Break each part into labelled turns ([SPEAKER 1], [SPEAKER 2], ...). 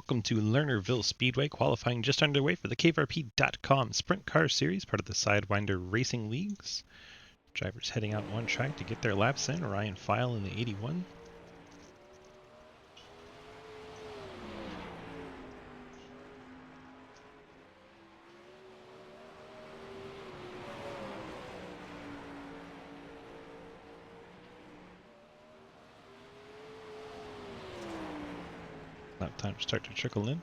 [SPEAKER 1] Welcome to Lernerville Speedway, qualifying just underway for the KVRP.com Sprint Car Series, part of the Sidewinder Racing Leagues. Drivers heading out one track to get their laps in. Ryan File in the 81. Lap time start to trickle in.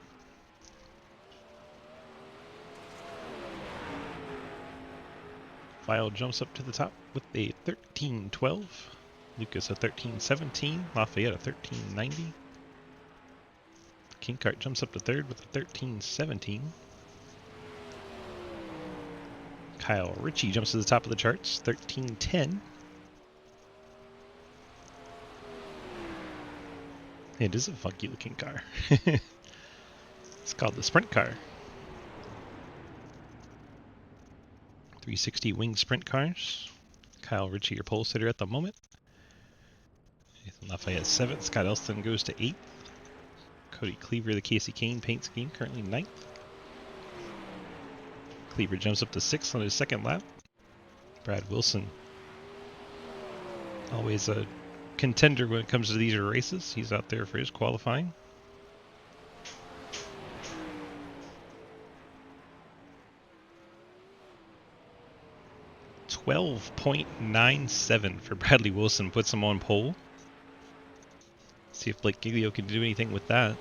[SPEAKER 1] File jumps up to the top with a 13.12. Lucas a 13.17. Lafayette a 13.90. King Kart jumps up to third with a 13.17. Kyle Ritchie jumps to the top of the charts, 13.10. It is a funky looking car. It's called the Sprint Car. 360 wing sprint cars. Kyle Ritchie, your pole sitter at the moment. Nathan Lafayette 7th. Scott Elston goes to 8th. Cody Cleaver, the Casey Kane paint scheme, currently 9th. Cleaver jumps up to 6th on his second lap. Brad Wilson, always a contender when it comes to these races. He's out there for his qualifying. .97 for Bradley Wilson puts him on pole. See if Blake Giglio can do anything with that.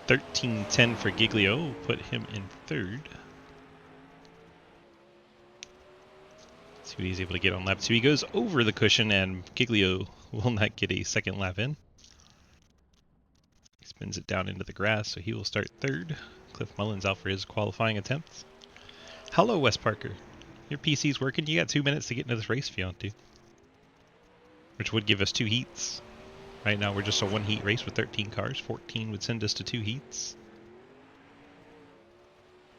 [SPEAKER 1] .1310 for Giglio, put him in third. See what he's able to get on lap 2. He goes over the cushion and Giglio will not get a second lap in. He spins it down into the grass, so he will start third. Cliff Mullins out for his qualifying attempt. Hello, Wes Parker. Your PC's working. You got 2 minutes to get into this race if you want to. Which would give us 2 heats. Right now we're just a 1 heat race with 13 cars. 14 would send us to 2 heats.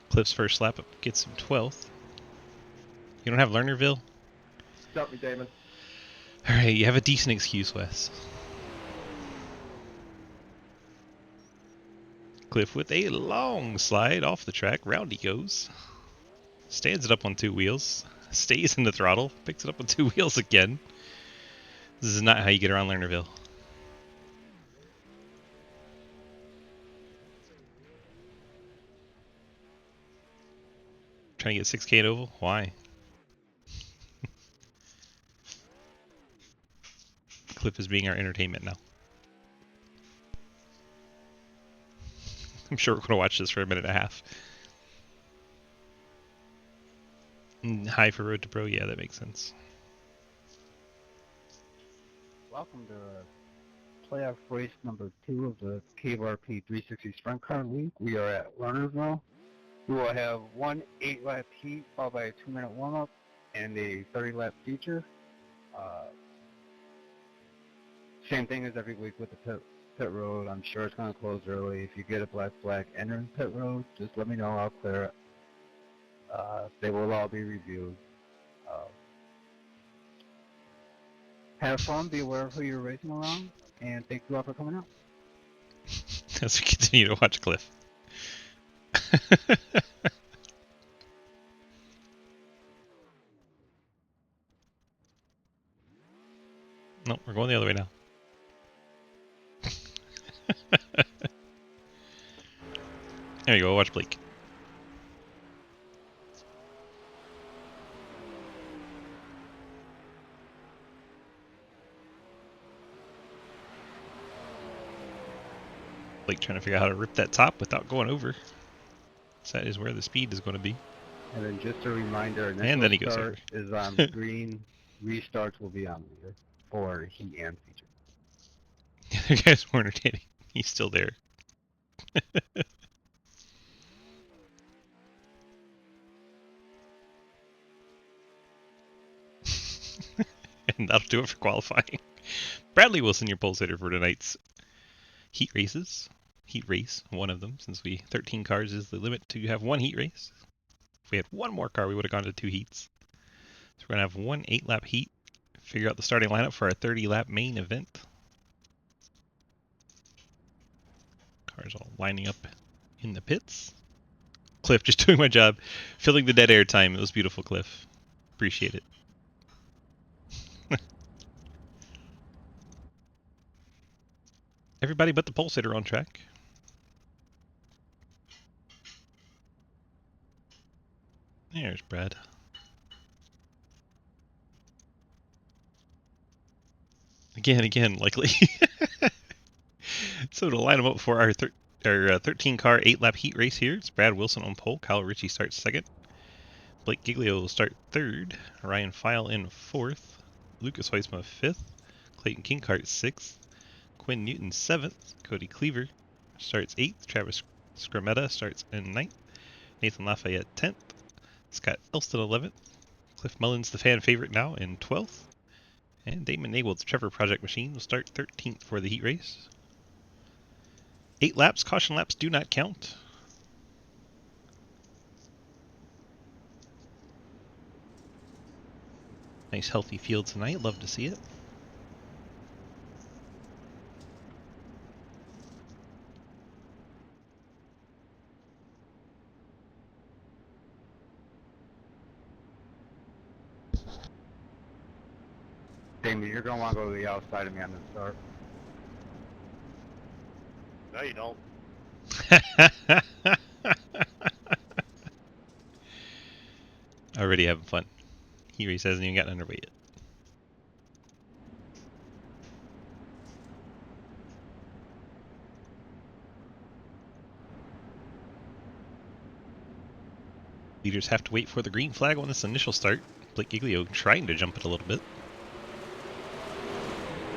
[SPEAKER 1] Cliff's first lap up gets him 12th. You don't have Lernerville?
[SPEAKER 2] Stop me, Damon.
[SPEAKER 1] Alright, you have a decent excuse, Wes. Cliff with a long slide off the track. Round he goes. Stands it up on 2 wheels. Stays in the throttle. Picks it up on 2 wheels again. This is not how you get around Lernerville. Trying to get 6K at Oval? Why? Cliff is being our entertainment now. I'm sure we're going to watch this for a minute and a half. High for Road to Pro? Yeah, that makes sense.
[SPEAKER 2] Welcome to playoff race number 2 of the KVRP 360 Sprint Car League. We are at Lernerville. We will have 1 8-lap heat followed by a 2-minute warm-up and a 30-lap feature. Same thing as every week with the pit road. I'm sure it's going to close early. If you get a black flag entering pit road, just let me know. I'll clear it. They will all be reviewed. Have fun. Be aware of who you're racing around. And thank you all for coming out.
[SPEAKER 1] As we continue to watch Cliff. No, we're going the other way now. There you go, watch Blake. Blake trying to figure out how to rip that top without going over. So that is where the speed is going to be.
[SPEAKER 2] And then just a reminder,
[SPEAKER 1] And then he goes over.
[SPEAKER 2] Is on green. Restarts will be on leader for heat and feature.
[SPEAKER 1] The other guy's more entertaining. He's still there. And that'll do it for qualifying. Bradley Wilson, your pole sitter for tonight's heat races. heat race, one of them, since 13 cars is the limit to have one heat race. If we had one more car, we would have gone to 2 heats. So we're going to have one 8-lap heat, figure out the starting lineup for our 30-lap main event. Cars all lining up in the pits. Cliff just doing my job, filling the dead air time. It was beautiful, Cliff. Appreciate it. Everybody but the pole sitter on track. There's Brad. Again, likely. So to line them up for our 13-car 8-lap heat race here, it's Brad Wilson on pole. Kyle Ritchie starts second. Blake Giglio will start third. Ryan File in fourth. Lucas Huisma fifth. Clayton Kinkart sixth. Quinn Newton seventh. Cody Cleaver starts eighth. Travis Scrametta starts in ninth. Nathan Lafayette 10th. Scott Elston 11th. Cliff Mullins, the fan favorite now, in 12th. And Damon Nable's Trevor Project Machine will start 13th for the heat race. 8 laps, caution laps do not count. Nice healthy field tonight, love to see it.
[SPEAKER 2] Jamie, you're gonna want to go to the outside of me on the start.
[SPEAKER 3] No, you don't.
[SPEAKER 1] Already having fun. Heat race hasn't even gotten underway yet. Leaders have to wait for the green flag on this initial start. Blake Giglio trying to jump it a little bit.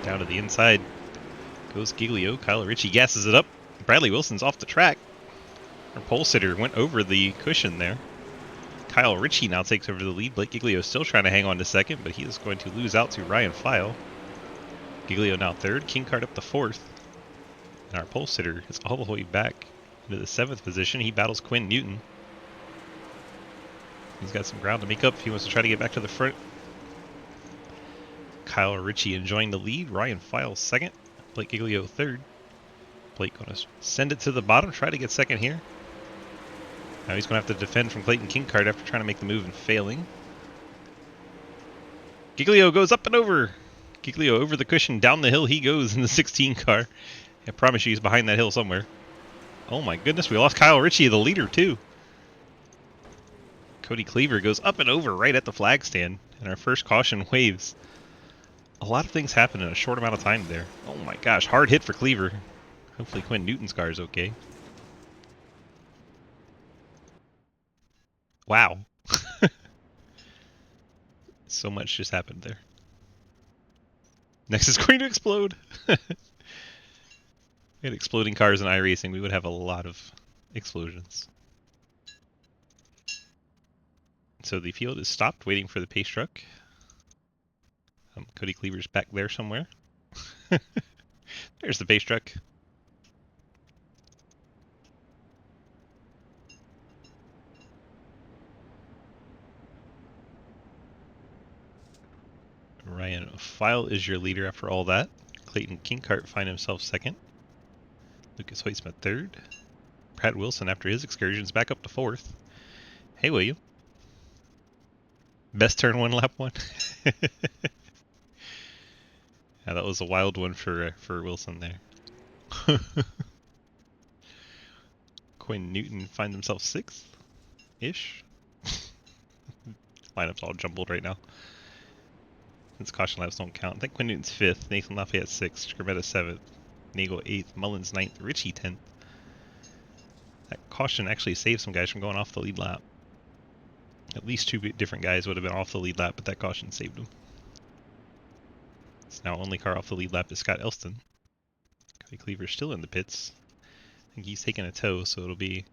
[SPEAKER 1] Down to the inside goes Giglio. Kyle Ritchie gasses it up. Bradley Wilson's off the track. Our pole sitter went over the cushion there. Kyle Ritchie now takes over the lead. Blake Giglio is still trying to hang on to second, but he is going to lose out to Ryan File. Giglio now third. Kinkart up to fourth. And our pole sitter is all the way back into the 7th position. He battles Quinn Newton. He's got some ground to make up if he wants to try to get back to the front. Kyle Ritchie enjoying the lead. Ryan File second. Blake Giglio third. Blake going to send it to the bottom, try to get second here. Now he's going to have to defend from Clayton Kinkart after trying to make the move and failing. Giglio goes up and over. Giglio over the cushion, down the hill he goes in the 16 car. I promise you he's behind that hill somewhere. Oh my goodness, we lost Kyle Ritchie, the leader, too. Cody Cleaver goes up and over right at the flag stand, and our first caution waves. A lot of things happen in a short amount of time there. Oh my gosh, hard hit for Cleaver. Hopefully Quinn Newton's car is okay. Wow. So much just happened there. Next is going to explode. We had exploding cars in iRacing. We would have a lot of explosions. So the field is stopped, waiting for the pace truck. Cody Cleaver's back there somewhere. There's the pace truck. Ryan File is your leader after all that. Clayton Kinkart find himself second. Lucas Hoytsmith third. Brad Wilson, after his excursions, back up to fourth. Hey, William. Best turn one, lap one. Yeah, that was a wild one for Wilson there. Quinn Newton finds himself sixth-ish. Lineup's all jumbled right now. Since caution laps don't count. I think Quinn Newton's fifth, Nathan Lafayette sixth, Scrametta seventh, Nagel eighth, Mullins ninth, Ritchie 10th. That caution actually saved some guys from going off the lead lap. At least 2 different guys would have been off the lead lap, but that caution saved them. It's now only car off the lead lap is Scott Elston. Cody Cleaver's still in the pits. I think he's taking a tow, so it'll be...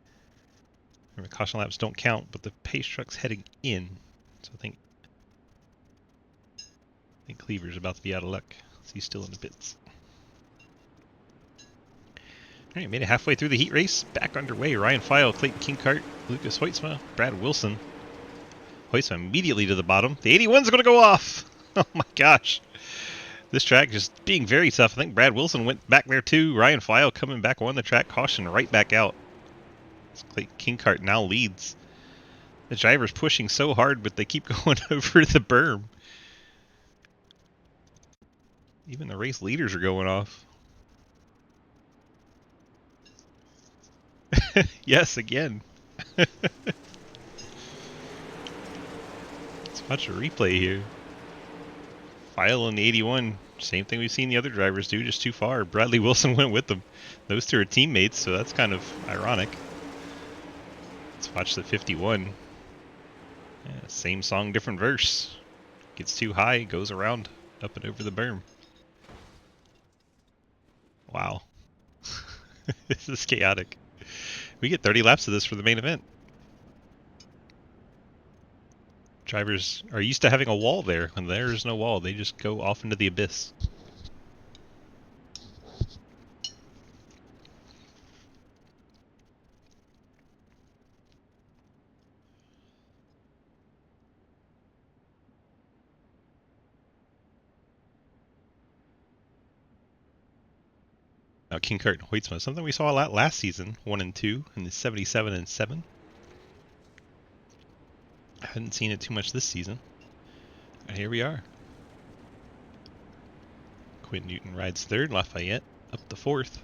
[SPEAKER 1] Remember, caution laps don't count, but the pace truck's heading in. So I think Cleaver's about to be out of luck. So he's still in the pits. Alright, made it halfway through the heat race. Back underway. Ryan File, Clayton Kinkart, Lucas Hoytsma, Brad Wilson. Hoytsma immediately to the bottom. The 81's going to go off! Oh my gosh. This track just being very tough. I think Brad Wilson went back there too. Ryan File coming back on the track. Caution right back out. Clayton Kinkart now leads. The driver's pushing so hard, but they keep going over the berm. Even the race leaders are going off. Yes, again. Let's watch a replay here. File in the 81. Same thing we've seen the other drivers do, just too far. Bradley Wilson went with them. Those two are teammates, so that's kind of ironic. Let's watch the 51. Yeah, same song, different verse. Gets too high, goes around, up and over the berm. Wow. This is chaotic. We get 30 laps of this for the main event. Drivers are used to having a wall there, and there's no wall. They just go off into the abyss. Now, Kinkart and Hoytsma, something we saw a lot last season, 1 and 2, in the 77 and 7. I hadn't seen it too much this season. And here we are. Quinn Newton rides third, Lafayette up the fourth.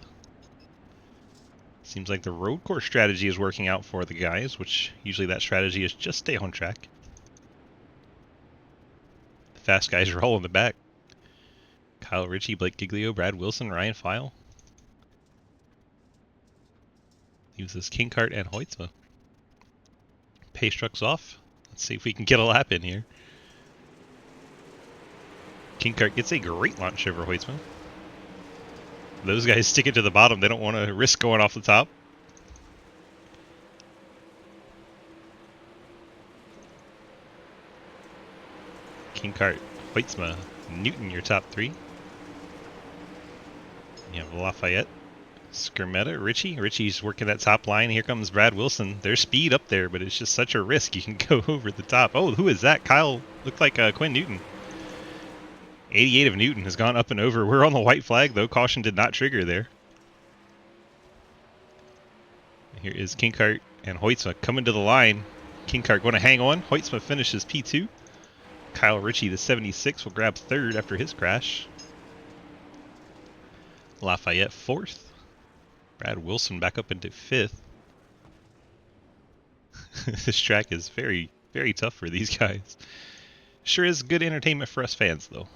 [SPEAKER 1] Seems like the road course strategy is working out for the guys, which usually that strategy is just stay on track. The fast guys are all in the back. Kyle Ritchie, Blake Giglio, Brad Wilson, Ryan File. Uses Kinkart and Hoytsma. Pace truck's off. Let's see if we can get a lap in here. Kinkart gets a great launch over Hoytsma. Those guys stick it to the bottom. They don't want to risk going off the top. Kinkart, Hoytsma, Newton, your top three. You have Lafayette, Skirmetta, Ritchie. Ritchie's working that top line. Here comes Brad Wilson. There's speed up there, but it's just such a risk. You can go over the top. Oh, who is that? Kyle looked like Quinn Newton. 88 of Newton has gone up and over. We're on the white flag, though. Caution did not trigger there. Here is Kinkart and Hoytsma coming to the line. Kinkart going to hang on. Hoytsma finishes P2. Kyle Ritchie, the 76, will grab third after his crash. Lafayette fourth. Brad Wilson back up into fifth. This track is very, very tough for these guys. Sure is good entertainment for us fans, though.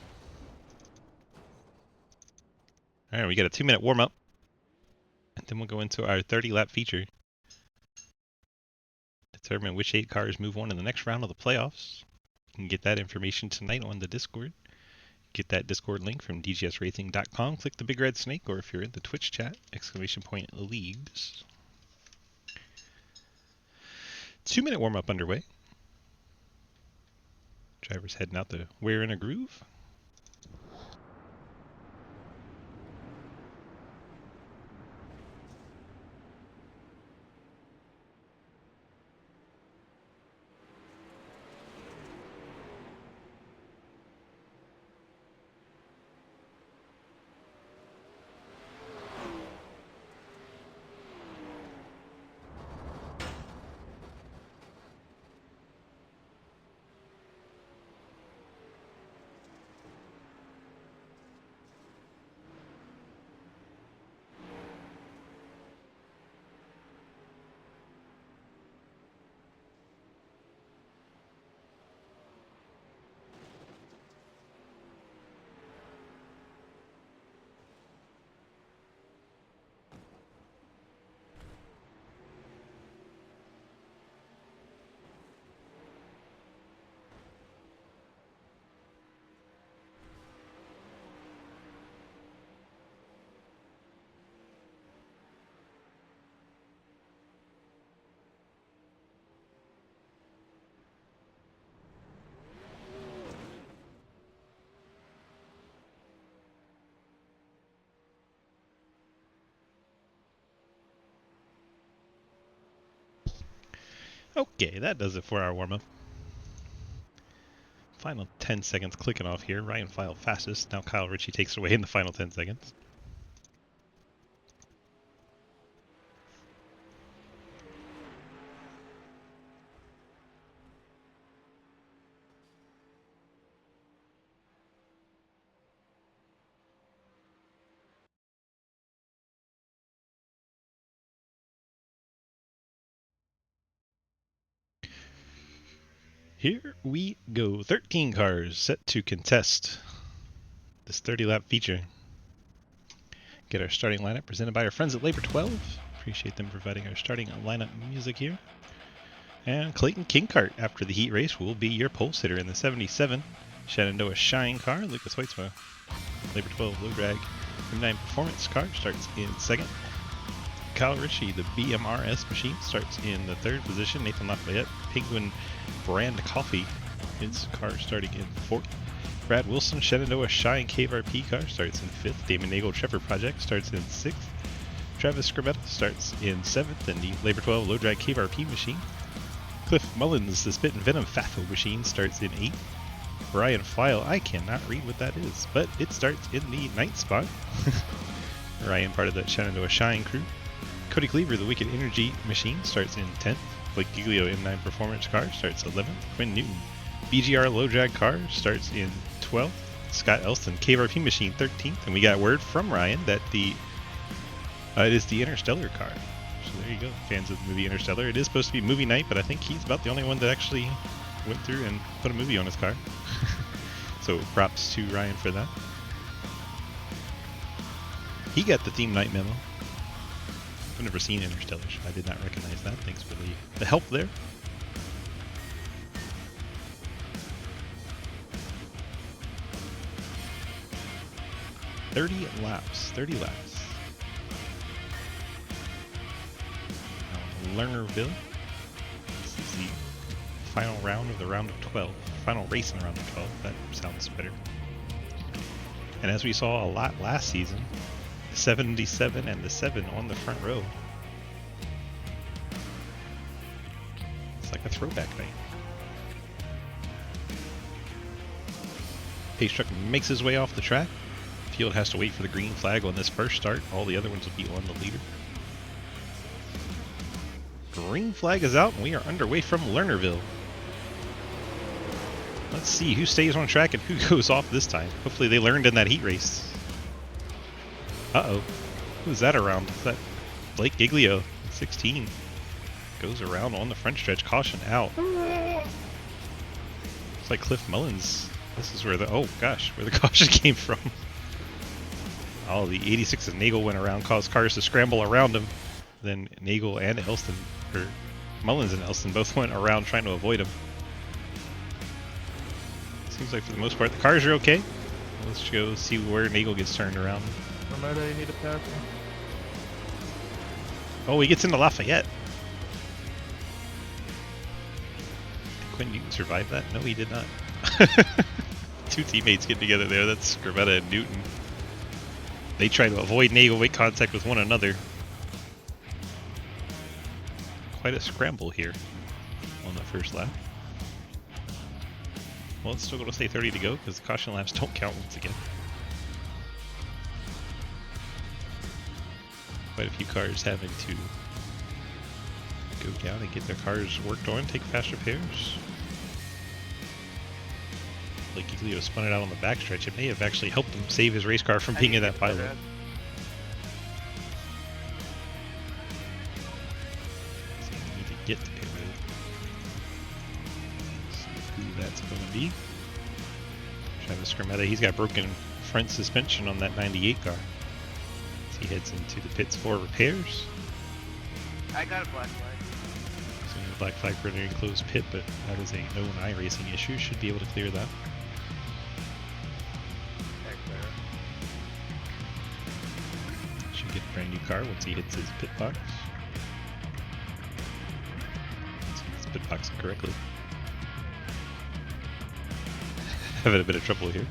[SPEAKER 1] All right, we got a 2-minute warm-up. And then we'll go into our 30-lap feature. Determine which 8 cars move on in the next round of the playoffs. You can get that information tonight on the Discord. Get that Discord link from dgsracing.com. Click the big red snake, or if you're in the Twitch chat, !leagues. 2-minute warm-up underway. Drivers heading out to We're in a Groove. Okay, that does it for our warm-up. Final 10 seconds clicking off here. Ryan filed fastest. Now Kyle Ritchie takes it away in the final 10 seconds. Here we go. 13 cars set to contest this 30-lap feature. Get our starting lineup presented by our friends at Labor 12. Appreciate them providing our starting lineup music here. And Clayton Kinkart, after the heat race, will be your pole sitter in the 77 Shenandoah Shine car. Lucas Weitzma, Labor 12 low drag M9 performance car, starts in second. Kyle Ritchie, the BMRS machine, starts in the third position. Nathan Lafayette, Penguin brand coffee, his car starting in fourth. Brad Wilson, Shenandoah Shine KRP car, starts in fifth. Damon Nagel, Trevor Project, starts in sixth. Travis Scribetta starts in seventh, and the Labor 12 low drag KRP machine. Cliff Mullins, the Spit and Venom FAFO machine, starts in eighth. Brian File, I cannot read what that is, but it starts in the ninth spot. Ryan, part of the Shenandoah Shine crew. Cody Cleaver, the Wicked Energy machine, starts in 10th. Blake Giglio, M9 Performance car, starts 11th. Quinn Newton, BGR Low Drag car, starts in 12th. Scott Elston, KRP machine, 13th. And we got word from Ryan that it is the Interstellar car. So there you go, fans of the movie Interstellar. It is supposed to be movie night, but I think he's about the only one that actually went through and put a movie on his car. So props to Ryan for that. He got the theme night memo. I've never seen Interstellar, so I did not recognize that. Thanks for the help there. "30 laps. 30 laps. Now, Lernerville. This is the final round of the round of 12. Final race in the round of 12. That sounds better. And as we saw a lot last season, 77 and the 7 on the front row. It's like a throwback night. Pace truck makes his way off the track. Field has to wait for the green flag on this first start. All the other ones will be on the leader. Green flag is out and we are underway from Lernerville. Let's see who stays on track and who goes off this time. Hopefully they learned in that heat race. Uh-oh. Who's that around? Is that Blake Giglio, 16. Goes around on the front stretch. Caution out. It's like Cliff Mullins. This is where where the caution came from. Oh, the 86 of Nagel went around, caused cars to scramble around him. Then Nagel and Elston, or Mullins and Elston both went around trying to avoid him. Seems like for the most part the cars are okay. Let's go see where Nagel gets turned around.
[SPEAKER 3] Remember you need to pass me.
[SPEAKER 1] Oh, he gets into Lafayette. Did Quinn Newton survive that? No, he did not. Two teammates get together there. That's Scribetta and Newton. They try to avoid Nagel, make contact with one another. Quite a scramble here on the first lap. Well, it's still going to stay 30 to go because the caution laps don't count once again. Quite a few cars having to go down and get their cars worked on, take fast repairs. Like Giglio spun it out on the backstretch. It may have actually helped him save his race car from being in that pilot. So we need to get to pit road. See who that's going to be. Travis Scribetta, he's got broken front suspension on that 98 car. He heads into the pits for repairs.
[SPEAKER 3] I got a black flag.
[SPEAKER 1] So a black flag for an enclosed pit, but that is a known iRacing issue. Should be able to clear that. Should get a brand new car once he hits his pit box. Once he hits his pit box correctly. Having a bit of trouble here.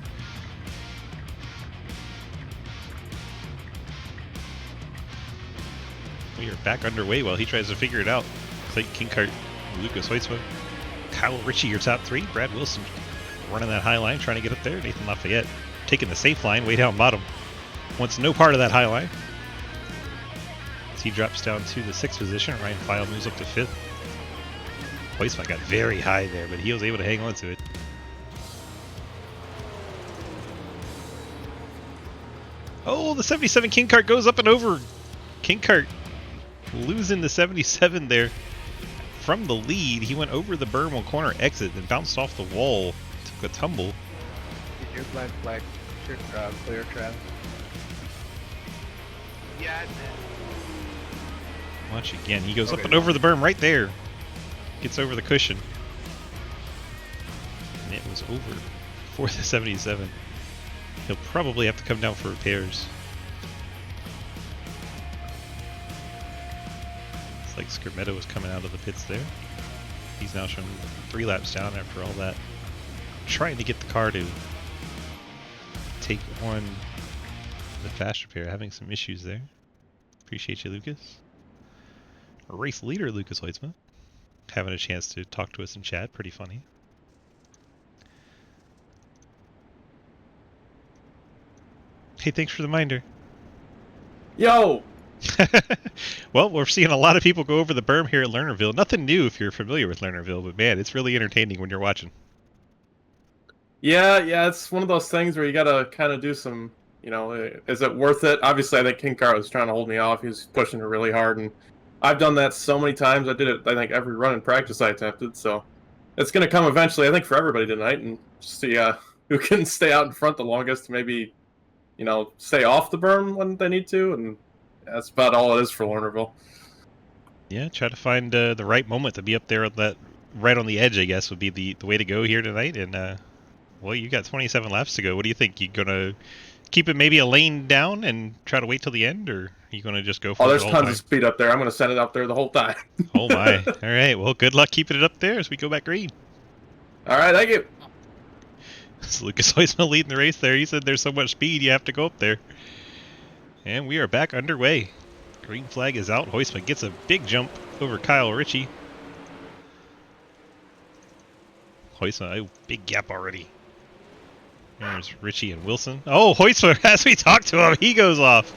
[SPEAKER 1] We are back underway while he tries to figure it out. Clayton Kinkart Lucas Hoytsma, Kyle Ritchie, your top three. Brad Wilson running that high line, trying to get up there. Nathan Lafayette taking the safe line way down bottom. Wants no part of that high line. As he drops down to the 6th position, Ryan File moves up to 5th. Hoytsma got very high there, but he was able to hang on to it. Oh, the 77 King Cart goes up and over. King Cart losing the 77 there. From the lead, he went over the berm on corner exit and bounced off the wall. Took a tumble.
[SPEAKER 2] Is your black flag clear, Travis?
[SPEAKER 3] Yeah, I did.
[SPEAKER 1] Watch again. He goes up
[SPEAKER 2] Okay.
[SPEAKER 1] and over the berm right there. Gets over the cushion. And it was over for the 77. He'll probably have to come down for repairs. It's like Skermetto was coming out of the pits there. He's now showing 3 laps down after all that. Trying to get the car to take on the fast repair. Having some issues there. Appreciate you, Lucas. Race leader Lucas Hoytsma having a chance to talk to us in chat. Pretty funny. Hey, thanks for the reminder.
[SPEAKER 4] Yo!
[SPEAKER 1] Well, we're seeing a lot of people go over the berm here at Lernerville. Nothing new if you're familiar with Lernerville, but man, it's really entertaining when you're watching.
[SPEAKER 4] Yeah, it's one of those things where you gotta kind of do some, is it worth it? Obviously, I think King Car was trying to hold me off. He was pushing it really hard, and I've done that so many times. I did it, I think, every run in practice I attempted, so it's gonna come eventually, I think, for everybody tonight, and just see who can stay out in front the longest to maybe, stay off the berm when they need to, and that's about all it is for Lernerville.
[SPEAKER 1] Yeah, try to find the right moment to be up there at that, right on the edge, I guess, would be the way to go here tonight. And, well, you got 27 laps to go. What do you think? You gonna keep it maybe a lane down and try to wait till the end, or are you gonna just go for it
[SPEAKER 4] There's
[SPEAKER 1] the whole
[SPEAKER 4] tons
[SPEAKER 1] time?
[SPEAKER 4] of speed up there. I'm gonna send it up there the whole time.
[SPEAKER 1] Oh my. All right, well, good luck keeping it up there as we go back green.
[SPEAKER 4] All right, thank you.
[SPEAKER 1] So Lucas Hoytsma leading the race there. He said there's so much speed you have to go up there. And we are back underway. Green flag is out. Hoytsma gets a big jump over Kyle Ritchie. Hoytsma, a big gap already. There's Ritchie and Wilson. Oh, Hoytsma, as we talk to him, he goes off.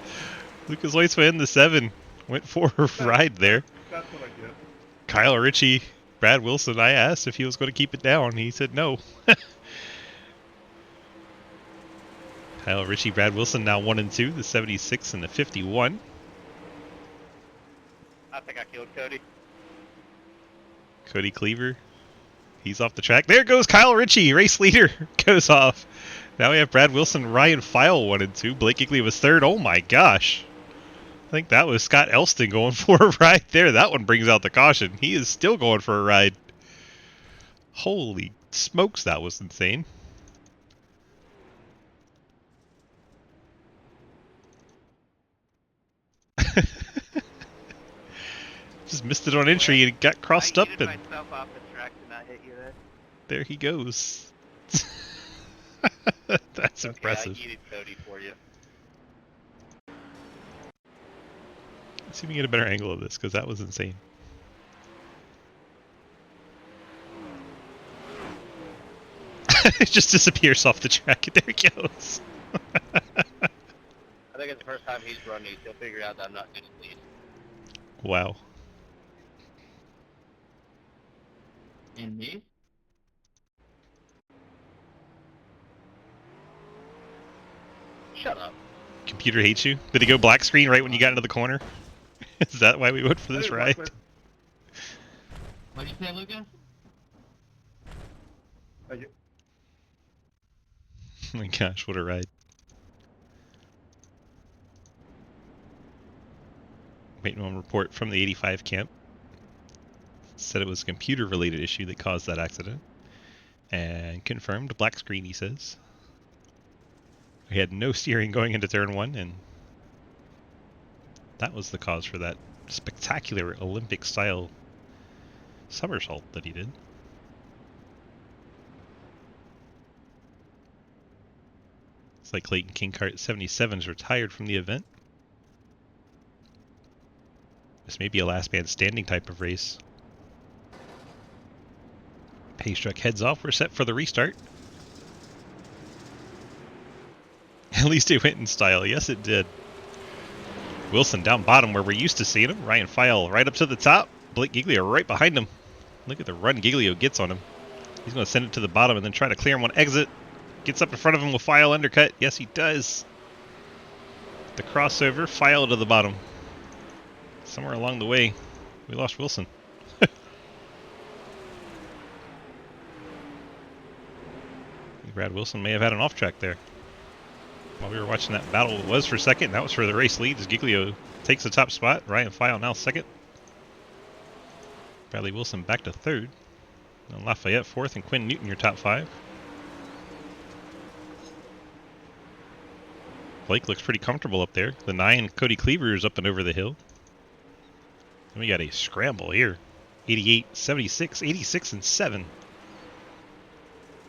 [SPEAKER 1] Lucas Hoytsma in the 7. Went for a ride there.
[SPEAKER 4] That's what I get.
[SPEAKER 1] Kyle Ritchie, Brad Wilson, I asked if he was going to keep it down. He said no. Kyle Ritchie, Brad Wilson now 1 and 2, the 76 and the 51.
[SPEAKER 3] I think I killed Cody.
[SPEAKER 1] Cody Cleaver, he's off the track. There goes Kyle Ritchie, race leader, goes off. Now we have Brad Wilson, Ryan File 1 and 2. Blake Igley was 3rd. Oh my gosh. I think that was Scott Elston going for a ride there. That one brings out the caution. He is still going for a ride. Holy smokes, that was insane. Just missed it on entry and got crossed up,
[SPEAKER 3] I
[SPEAKER 1] and
[SPEAKER 3] yeeted myself off the track to not hit you there.
[SPEAKER 1] there he goes. That's impressive.
[SPEAKER 3] Yeah, I yeeted Cody for you.
[SPEAKER 1] Let's see if we can get a better angle of this, because that was insane. It just disappears off the track. There he goes.
[SPEAKER 3] I think it's the first time he's run these. He'll figure out that I'm not good at these.
[SPEAKER 1] Wow.
[SPEAKER 3] And me? Shut up.
[SPEAKER 1] Computer hates you? Did he go black screen right when you got into the corner? Is that why we went for this ride?
[SPEAKER 3] What did you say, Luca?
[SPEAKER 1] Oh my gosh, what a ride. Waiting on a report from the 85 camp. Said it was a computer related issue that caused that accident. And confirmed, black screen he says. We had no steering going into turn 1, and that was the cause for that spectacular Olympic style somersault that he did. It's like Clayton Kinkart 77's retired from the event. This may be a last man standing type of race. Pace truck heads off. We're set for the restart. At least it went in style. Yes, it did. Wilson down bottom where we're used to seeing him. Ryan File right up to the top. Blake Giglio right behind him. Look at the run Giglio gets on him. He's going to send it to the bottom and then try to clear him on exit. Gets up in front of him with File undercut. Yes, he does. The crossover, File to the bottom. Somewhere along the way, we lost Wilson. Brad Wilson may have had an off track there. While we were watching that battle, it was for second. That was for the race lead as Giglio takes the top spot. Ryan File now second. Bradley Wilson back to third. And Lafayette fourth, and Quinn Newton your top five. Blake looks pretty comfortable up there. The 9, Cody Cleaver, is up and over the hill. And we got a scramble here. 88, 76, 86, and 7.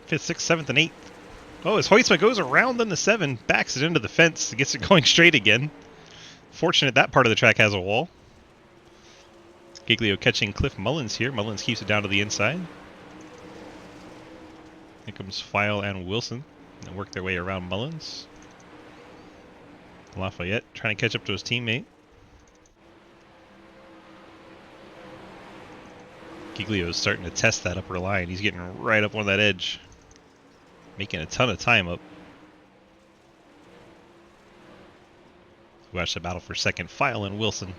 [SPEAKER 1] 5th, 6th, 7th, and 8th. Oh, as Hoytsma goes around then the 7, backs it into the fence, gets it going straight again. Fortunate that part of the track has a wall. Giglio catching Cliff Mullins here. Mullins keeps it down to the inside. Here comes File and Wilson. They work their way around Mullins. Lafayette trying to catch up to his teammate. Giglio is starting to test that upper line. He's getting right up on that edge. Making a ton of time up. Watch the battle for second. File and Wilson.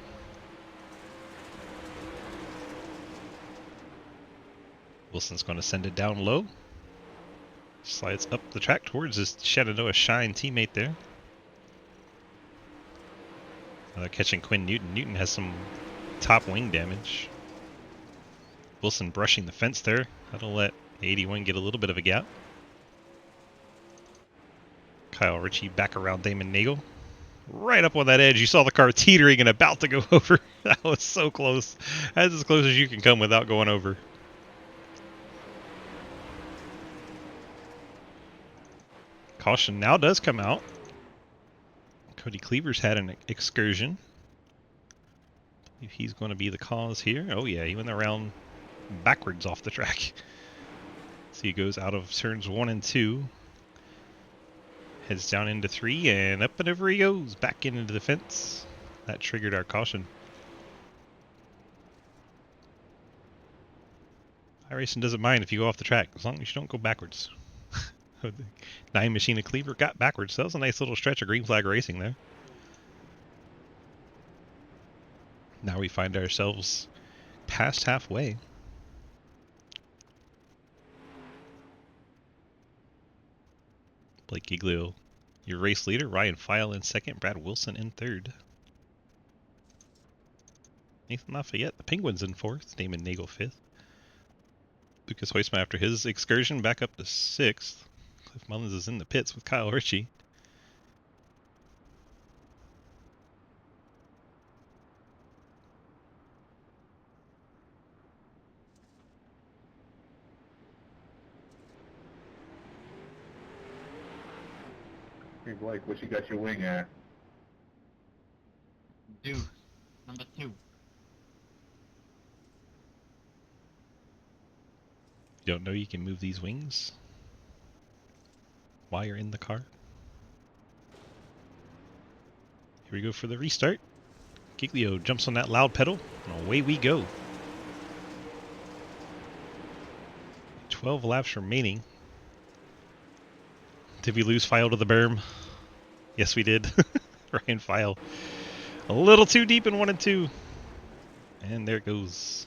[SPEAKER 1] Wilson's going to send it down low. Slides up the track towards his Shenandoah Shine teammate there. Catching Quinn Newton. Newton has some top wing damage. Wilson brushing the fence there. That'll let the 81 get a little bit of a gap. Kyle Ritchie back around Damon Nagel. Right up on that edge. You saw the car teetering and about to go over. That was so close. That's as close as you can come without going over. Caution now does come out. Cody Cleaver's had an excursion. If he's going to be the cause here. Oh yeah, he went around backwards off the track. So he goes out of turns 1 and 2. Heads down into 3 and up and over he goes. Back into the fence. That triggered our caution. iRacing doesn't mind if you go off the track, as long as you don't go backwards. 9 Machina Cleaver got backwards. So that was a nice little stretch of green flag racing there. Now we find ourselves past halfway. Blake Giglio, your race leader. Ryan File in second. Brad Wilson in third. Nathan Lafayette, the Penguins in fourth. Damon Nagel fifth. Lucas Hoysma after his excursion back up to sixth. Cliff Mullins is in the pits with Kyle Ritchie.
[SPEAKER 5] Hey Blake, what you got your wing at?
[SPEAKER 3] Dude, number 2.
[SPEAKER 1] You don't know you can move these wings while you're in the car? Here we go for the restart. Giglio jumps on that loud pedal, and away we go. 12 laps remaining. Did we lose File to the berm? Yes, we did. Ryan File. A little too deep in 1 and 2. And there it goes.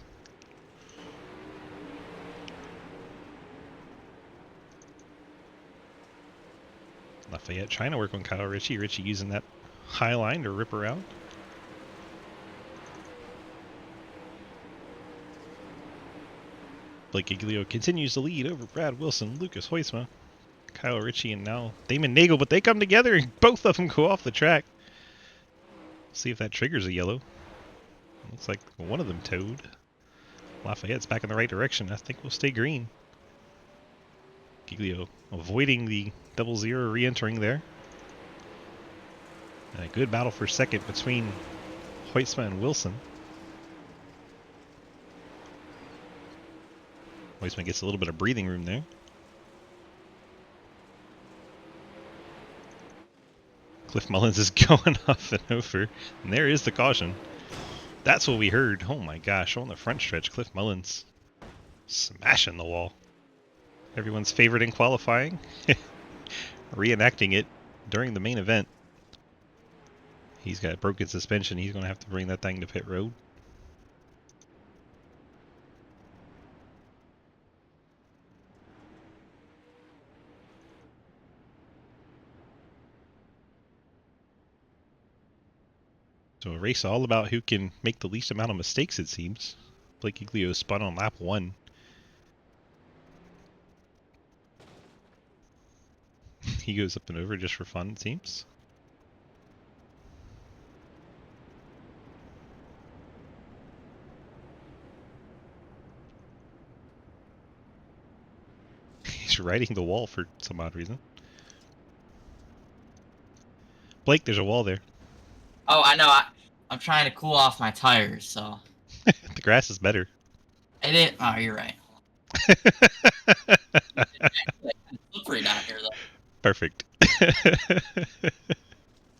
[SPEAKER 1] Lafayette trying to work on Kyle Ritchie. Ritchie using that high line to rip around. Blake Giglio continues to lead over Brad Wilson, Lucas Hoysma, Kyle Ritchie, and now Damon Nagel, but they come together and both of them go off the track. See if that triggers a yellow. Looks like one of them towed. Lafayette's back in the right direction. I think we'll stay green. Giglio avoiding the 00 re-entering there. And a good battle for second between Hoytsma and Wilson. Hoistman gets a little bit of breathing room there. Cliff Mullins is going off and over, and there is the caution. That's what we heard. Oh my gosh, on the front stretch, Cliff Mullins smashing the wall. Everyone's favorite in qualifying, reenacting it during the main event. He's got broken suspension. He's going to have to bring that thing to pit road. So a race all about who can make the least amount of mistakes, it seems. Blake Giglio spun on lap 1. He goes up and over just for fun, it seems. He's riding the wall for some odd reason. Blake, there's a wall there.
[SPEAKER 3] Oh, I know. I'm trying to cool off my tires, so.
[SPEAKER 1] The grass is better.
[SPEAKER 3] It is. Oh, you're right. It's slippery down here, though.
[SPEAKER 1] Perfect.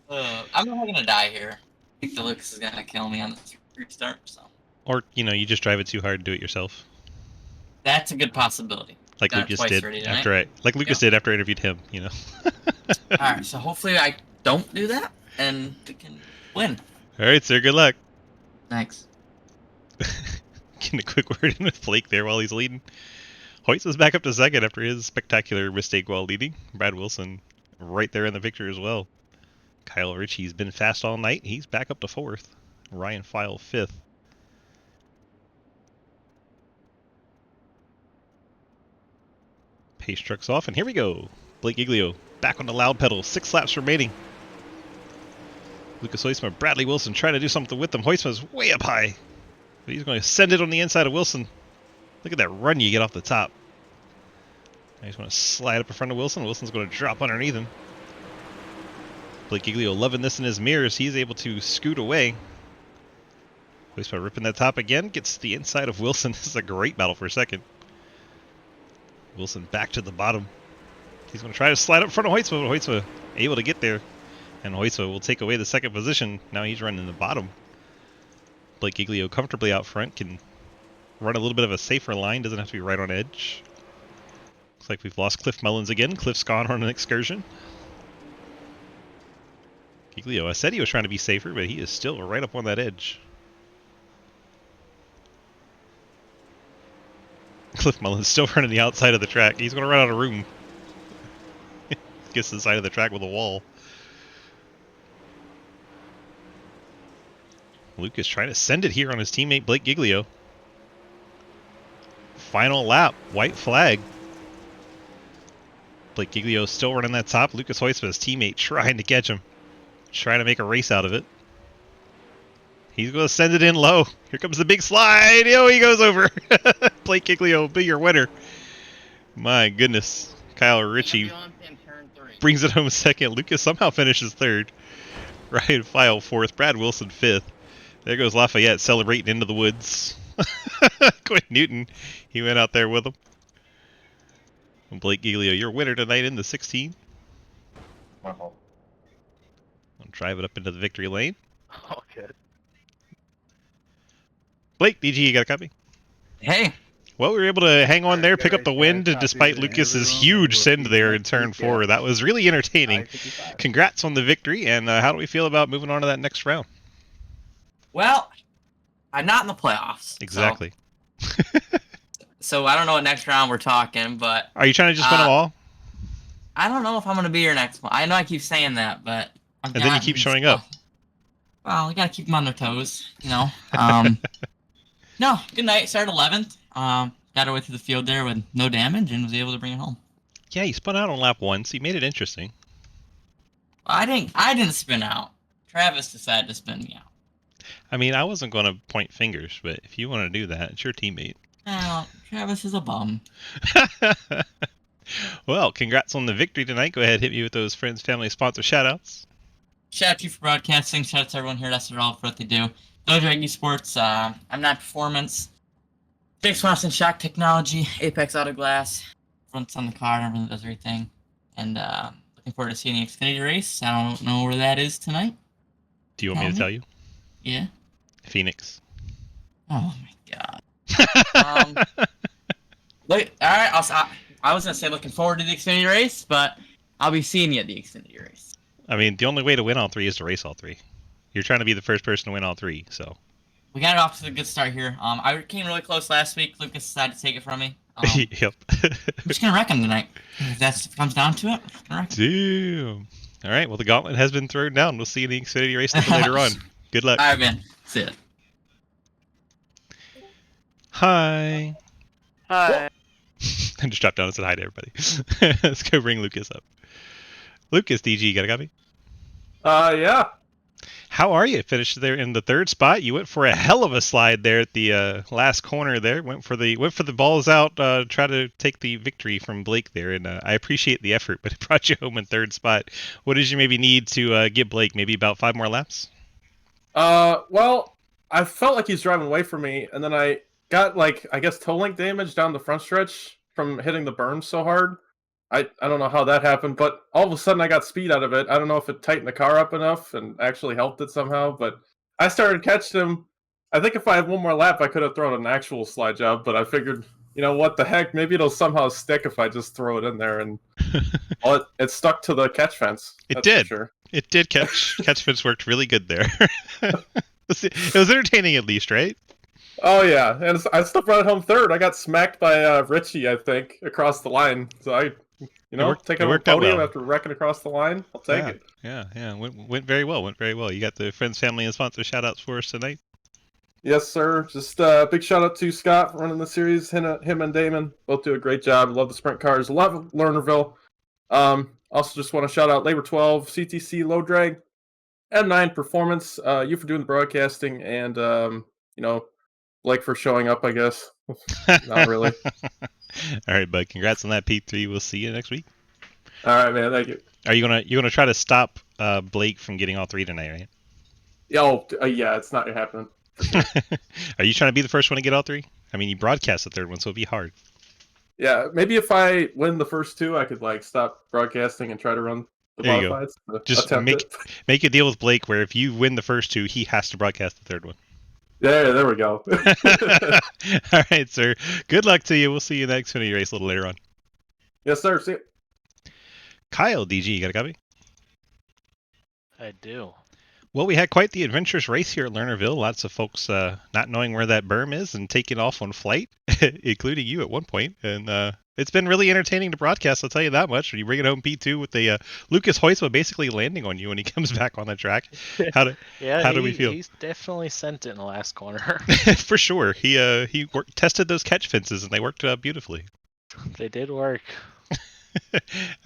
[SPEAKER 3] I'm not gonna die here. I think the Lucas is gonna kill me on the restart, so.
[SPEAKER 1] Or, you know, you just drive it too hard and do it yourself.
[SPEAKER 3] That's a good possibility.
[SPEAKER 1] Like
[SPEAKER 3] Done it
[SPEAKER 1] Lucas
[SPEAKER 3] twice
[SPEAKER 1] did
[SPEAKER 3] already
[SPEAKER 1] after
[SPEAKER 3] tonight.
[SPEAKER 1] did after I interviewed him, you know.
[SPEAKER 3] Alright, so hopefully I don't do that, and we can win.
[SPEAKER 1] Alright, sir, good luck.
[SPEAKER 3] Thanks.
[SPEAKER 1] Getting a quick word in with Blake there while he's leading. Hoyts is back up to second after his spectacular mistake while leading. Brad Wilson right there in the picture as well. Kyle Ritchie's been fast all night. He's back up to 4th. Ryan File 5th. Pace trucks off, and here we go. Blake Giglio back on the loud pedal. 6 laps remaining. Lucas Hoistman, Bradley Wilson trying to do something with them. Hoistman's way up high. But he's going to send it on the inside of Wilson. Look at that run you get off the top. I just want to slide up in front of Wilson. Wilson's going to drop underneath him. Blake Giglio loving this in his mirrors. He's able to scoot away. Hoistman ripping that top again. Gets the inside of Wilson. This is a great battle for a second. Wilson back to the bottom. He's going to try to slide up in front of Hoistman, but Hoistman able to get there. And Hoistman will take away the second position. Now he's running the bottom. Blake Giglio comfortably out front. Can run a little bit of a safer line. Doesn't have to be right on edge. Looks like we've lost Cliff Mullins again. Cliff's gone on an excursion. Giglio, I said he was trying to be safer, but he is still right up on that edge. Cliff Mullins still running the outside of the track. He's going to run out of room. Gets to the side of the track with a wall. Lucas trying to send it here on his teammate Blake Giglio. Final lap, white flag. Blake Giglio still running that top. Lucas Hoistman, his teammate, trying to catch him. Trying to make a race out of it. He's going to send it in low. Here comes the big slide. Oh, he goes over. Blake Giglio, be your winner. My goodness. Kyle Ritchie brings it home second. Lucas somehow finishes third. Ryan File 4th. Brad Wilson 5th. There goes Lafayette celebrating into the woods. Quinn Newton, he went out there with him. And Blake Giglio, your winner tonight in the 16.
[SPEAKER 5] Wow.
[SPEAKER 1] I'll drive it up into the victory lane.
[SPEAKER 2] Oh, good.
[SPEAKER 1] Blake, DG, you got a copy?
[SPEAKER 3] Hey.
[SPEAKER 1] Well, we were able to hang on there, pick up the
[SPEAKER 2] Guys,
[SPEAKER 1] wind,
[SPEAKER 2] copy
[SPEAKER 1] despite
[SPEAKER 2] to
[SPEAKER 1] Lucas's
[SPEAKER 2] everyone.
[SPEAKER 1] huge
[SPEAKER 2] We'll
[SPEAKER 1] send
[SPEAKER 2] see
[SPEAKER 1] there
[SPEAKER 2] you
[SPEAKER 1] in
[SPEAKER 2] next
[SPEAKER 1] turn
[SPEAKER 2] week,
[SPEAKER 1] 4. That was really entertaining.
[SPEAKER 2] 5:55.
[SPEAKER 1] Congrats on the victory, and how do we feel about moving on to that next round?
[SPEAKER 3] Well, I'm not in the playoffs.
[SPEAKER 1] Exactly.
[SPEAKER 3] So I don't know what next round we're talking, but
[SPEAKER 1] Are you trying to just win them all?
[SPEAKER 3] I don't know if I'm going to be here next one. I know I keep saying that, but I'm
[SPEAKER 1] And then you keep showing up.
[SPEAKER 3] Well, we got to keep them on their toes, you know. No, good night. Started 11th. Got our way through the field there with no damage and was able to bring it home.
[SPEAKER 1] Yeah, you spun out on lap 1, so you made it interesting.
[SPEAKER 3] I didn't spin out. Travis decided to spin me out.
[SPEAKER 1] I mean, I wasn't going to point fingers, but if you want to do that, it's your teammate.
[SPEAKER 3] Well, Travis is a bum.
[SPEAKER 1] Well, congrats on the victory tonight. Go ahead, hit me with those friends, family, sponsor shoutouts.
[SPEAKER 3] Shout out to you for broadcasting. Shout out to everyone here. That's all for what they do. Dojo Esports, I'm not performance. Jake Swanson Shock Technology, Apex Auto Glass, fronts on the car, everything does everything. And looking forward to seeing the Xfinity race. I don't know where that is tonight.
[SPEAKER 1] Do you want me to tell you?
[SPEAKER 3] Yeah.
[SPEAKER 1] Phoenix.
[SPEAKER 3] Oh my god. Look, all right. I was gonna say looking forward to the Xfinity race, but I'll be seeing you at the Xfinity race.
[SPEAKER 1] I mean, the only way to win all 3 is to race all 3. You're trying to be the first person to win all 3, so.
[SPEAKER 3] We got it off to a good start here. I came really close last week. Lucas decided to take it from me.
[SPEAKER 1] Yep.
[SPEAKER 3] I'm just gonna wreck him tonight. If that comes down to it, I'm gonna wreck him.
[SPEAKER 1] Damn. All right. Well, the gauntlet has been thrown down. We'll see you in the Xfinity race later on. Good luck.
[SPEAKER 3] All right, man. See ya.
[SPEAKER 1] Hi.
[SPEAKER 6] Hi.
[SPEAKER 1] I just dropped down and said hi to everybody. Let's go bring Lucas up. Lucas, DG, you got a copy?
[SPEAKER 4] Yeah.
[SPEAKER 1] How are you? Finished there in the 3rd spot. You went for a hell of a slide there at the last corner there. Went for the balls out. Try to take the victory from Blake there, and I appreciate the effort, but it brought you home in 3rd spot. What did you maybe need to give Blake? Maybe about 5 more laps?
[SPEAKER 4] Well, I felt like he's driving away from me, and then I got, like, I guess toe link damage down the front stretch from hitting the berm so hard. I don't know how that happened, but all of a sudden I got speed out of it. I don't know if it tightened the car up enough and actually helped it somehow, but I started catching him. I think if I had one more lap, I could have thrown an actual slide job, but I figured, you know, what the heck, maybe it'll somehow stick if I just throw it in there, and well, it stuck to the catch fence.
[SPEAKER 1] It
[SPEAKER 4] that's
[SPEAKER 1] did.
[SPEAKER 4] for sure.
[SPEAKER 1] It did. Catch fence worked really good there. It was entertaining at least, right?
[SPEAKER 4] Oh yeah, and I still brought it home 3rd. I got smacked by Richie, I think, across the line. So I, take a podium after wrecking across the line. I'll take it.
[SPEAKER 1] Yeah. Went very well. Went very well. You got the friends, family, and sponsor shout outs for us tonight.
[SPEAKER 4] Yes, sir. Just big shout out to Scott for running the series. Him and Damon both do a great job. Love the sprint cars. Love Lernerville. Also just want to shout out Labor 12, CTC Low Drag, M9 Performance. You for doing the broadcasting, and Blake for showing up, I guess. Not really.
[SPEAKER 1] All right, bud. Congrats on that P3. We'll see you next week.
[SPEAKER 4] All right, man. Thank you.
[SPEAKER 1] Are you gonna try to stop Blake from getting all 3 tonight, right?
[SPEAKER 4] Yeah, it's not happening. Sure.
[SPEAKER 1] Are you trying to be the first one to get all 3? I mean, you broadcast the 3rd one, so it'll be hard.
[SPEAKER 4] Yeah, maybe if I win the first 2, I could stop broadcasting and try to run the
[SPEAKER 1] there you
[SPEAKER 4] modifieds.
[SPEAKER 1] go. Just make a deal with Blake where if you win the first 2, he has to broadcast the 3rd one.
[SPEAKER 4] Yeah, there we go.
[SPEAKER 1] All right, sir. Good luck to you. We'll see you in the Xfinity race a little later on.
[SPEAKER 4] Yes, sir. See you.
[SPEAKER 1] Kyle, DG, you got a copy?
[SPEAKER 6] I do.
[SPEAKER 1] Well, we had quite the adventurous race here at Lernerville. Lots of folks not knowing where that berm is and taking off on flight, including you at one point. And it's been really entertaining to broadcast, I'll tell you that much. When you bring it home P2 with the Lucas Hoysma basically landing on you when he comes back on the track. How do we feel?
[SPEAKER 6] He's definitely sent it in the last corner.
[SPEAKER 1] For sure. He tested those catch fences, and they worked beautifully.
[SPEAKER 6] They did work.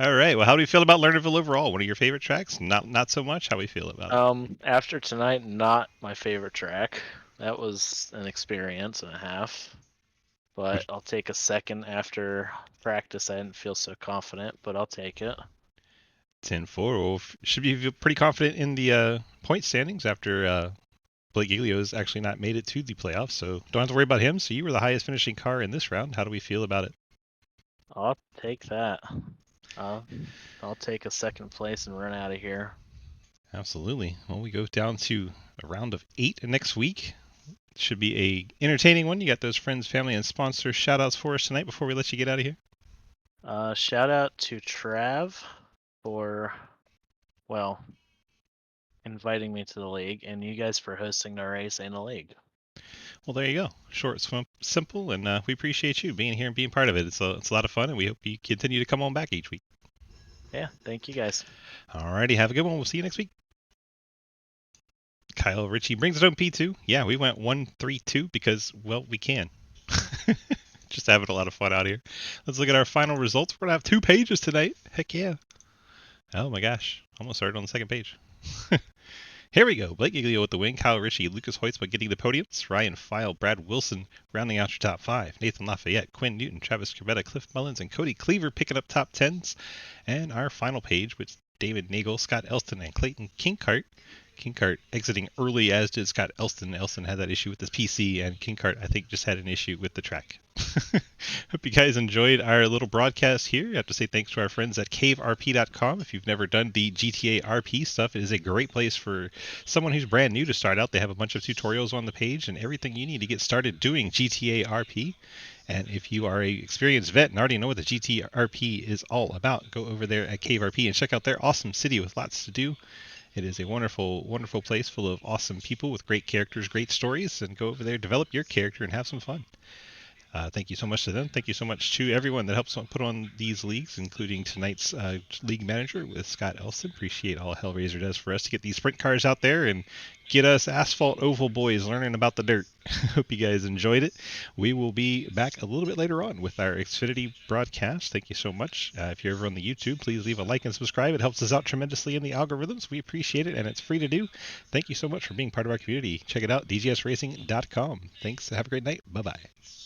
[SPEAKER 1] All right. Well, how do you feel about Lernerville overall? One of your favorite tracks? Not so much. How we feel about it?
[SPEAKER 6] After tonight, not my favorite track. That was an experience and a half. But I'll take a second after practice. I didn't feel so confident, but I'll take it.
[SPEAKER 1] 10-4. Well, should be pretty confident in the point standings after Blake Giglio's actually not made it to the playoffs, so don't have to worry about him. So you were the highest finishing car in this round. How do we feel about it?
[SPEAKER 6] I'll take that. I'll take a second place and run out of here.
[SPEAKER 1] Absolutely. Well, we go down to a round of 8 next week. Should be a entertaining one. You got those friends, family, and sponsors shout outs for us tonight before we let you get out of here?
[SPEAKER 6] Shout out to Trav for, inviting me to the league, and you guys for hosting the race and the league.
[SPEAKER 1] Well, there you go. Short, simple, and we appreciate you being here and being part of it. It's a lot of fun, and we hope you continue to come on back each week.
[SPEAKER 6] Yeah, thank you guys.
[SPEAKER 1] Alrighty, have a good one. We'll see you next week. Kyle Ritchie brings it home P2. Yeah, we went 1-3-2 because, well, we can. Just having a lot of fun out here. Let's look at our final results. We're going to have 2 pages tonight. Heck yeah. Oh my gosh. Almost started on the second page. Here we go. Blake Giglio with the win. Kyle Ritchie, Lucas Hoytsma getting the podiums. Ryan File, Brad Wilson rounding out your top 5. Nathan Lafayette, Quinn Newton, Travis Corbetta, Cliff Mullins, and Cody Cleaver picking up top 10s. And our final page with David Nagel, Scott Elston, and Clayton Kinkart Kinkart exiting early, as did Scott Elston. Elston had that issue with his PC, and Kinkart, I think, just had an issue with the track. Hope you guys enjoyed our little broadcast here. I have to say thanks to our friends at caverp.com. If you've never done the GTA RP stuff, it is a great place for someone who's brand new to start out. They have a bunch of tutorials on the page and everything you need to get started doing GTA RP. And if you are a experienced vet and already know what the GTA RP is all about, go over there at CaveRP and check out their awesome city with lots to do. It is a wonderful, wonderful place full of awesome people with great characters, great stories, and go over there, develop your character, and have some fun. Thank you so much to them. Thank you so much to everyone that helps put on these leagues, including tonight's league manager with Scott Elson. Appreciate all Hellraiser does for us to get these sprint cars out there and get us asphalt oval boys learning about the dirt. Hope you guys enjoyed it. We will be back a little bit later on with our Xfinity broadcast. Thank you so much. If you're ever on the YouTube, please leave a like and subscribe. It helps us out tremendously in the algorithms. We appreciate it, and it's free to do. Thank you so much for being part of our community. Check it out, dgsracing.com. Thanks. Have a great night. Bye-bye.